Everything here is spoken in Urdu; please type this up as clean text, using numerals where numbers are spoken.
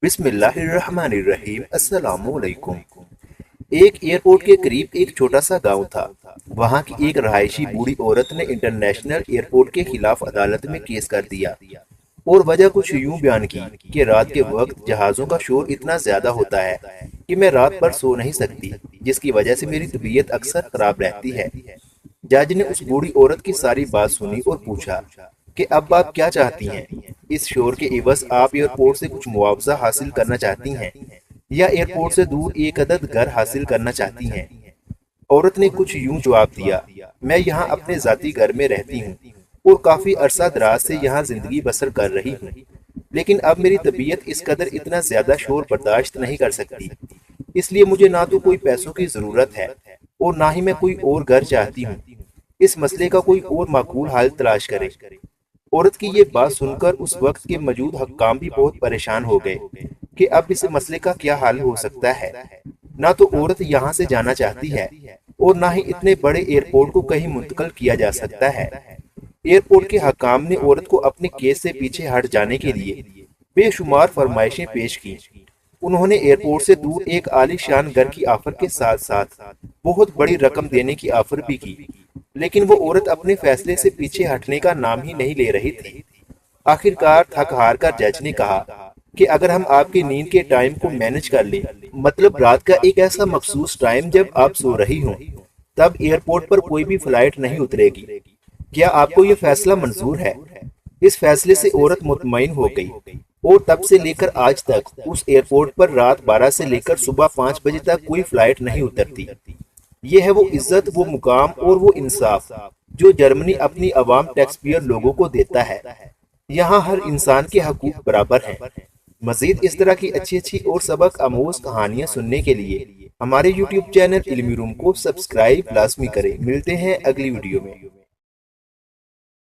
بسم اللہ الرحمن الرحیم۔ السلام علیکم۔ ایک ایئرپورٹ کے قریب ایک چھوٹا سا گاؤں تھا۔ وہاں کی ایک رہائشی بوڑھی عورت نے انٹرنیشنل ایئرپورٹ کے خلاف عدالت میں کیس کر دیا اور وجہ کچھ یوں بیان کی کہ رات کے وقت جہازوں کا شور اتنا زیادہ ہوتا ہے کہ میں رات بھر سو نہیں سکتی، جس کی وجہ سے میری طبیعت اکثر خراب رہتی ہے۔ جج نے اس بوڑھی عورت کی ساری بات سنی اور پوچھا کہ اب آپ کیا چاہتی ہیں؟ اس شور کے عوض آپ ایئرپورٹ سے کچھ معاوضہ حاصل کرنا چاہتی ہیں یا ایئرپورٹ سے دور ایک عدد گھر حاصل کرنا چاہتی ہیں؟ عورت نے کچھ یوں جواب دیا، میں یہاں اپنے ذاتی گھر میں رہتی ہوں اور کافی عرصہ دراز سے یہاں زندگی بسر کر رہی ہوں، لیکن اب میری طبیعت اس قدر اتنا زیادہ شور برداشت نہیں کر سکتی، اس لیے مجھے نہ تو کوئی پیسوں کی ضرورت ہے اور نہ ہی میں کوئی اور گھر چاہتی ہوں۔ اس مسئلے کا کوئی اور معقول حل تلاش کرے۔ عورت کی یہ بات سن کر اس وقت کے موجود حکام بھی بہت پریشان ہو گئے کہ اب اس مسئلے کا کیا حل ہو سکتا ہے۔ نہ تو عورت یہاں سے جانا چاہتی ہے اور نہ ہی اتنے بڑے ایئرپورٹ کو کہیں منتقل کیا جا سکتا ہے۔ ایئرپورٹ کے حکام نے عورت کو اپنے کیس سے پیچھے ہٹ جانے کے لیے بے شمار فرمائشیں پیش کی۔ انہوں نے ایئرپورٹ سے دور ایک عالی شان گھر کی آفر کے ساتھ ساتھ بہت بڑی رقم دینے کی آفر بھی کی، لیکن وہ عورت اپنے فیصلے سے پیچھے ہٹنے کا نام ہی نہیں لے رہی تھی۔ آخرکار تھک ہار کر جج نے کہا کہ اگر ہم آپ کی نیند کے ٹائم کو مینج کر لیں، مطلب رات کا ایک ایسا مخصوص ٹائم جب آپ سو رہی ہوں، تب ایئرپورٹ پر کوئی بھی فلائٹ نہیں اترے گی۔ کیا آپ کو یہ فیصلہ منظور ہے؟ اس فیصلے سے عورت مطمئن ہو گئی اور تب سے لے کر آج تک اس ایئرپورٹ پر رات 12 سے لے کر صبح 5 بجے تک کوئی فلائٹ نہیں اترتی۔ یہ ہے وہ عزت، وہ مقام اور وہ انصاف جو جرمنی اپنی عوام ٹیکس پیئر لوگوں کو دیتا ہے۔ یہاں ہر انسان کے حقوق برابر ہیں۔ مزید اس طرح کی اچھی اور سبق آموز کہانیاں سننے کے لیے ہمارے یوٹیوب چینل علمی روم کو سبسکرائب لازمی کریں۔ ملتے ہیں اگلی ویڈیو میں۔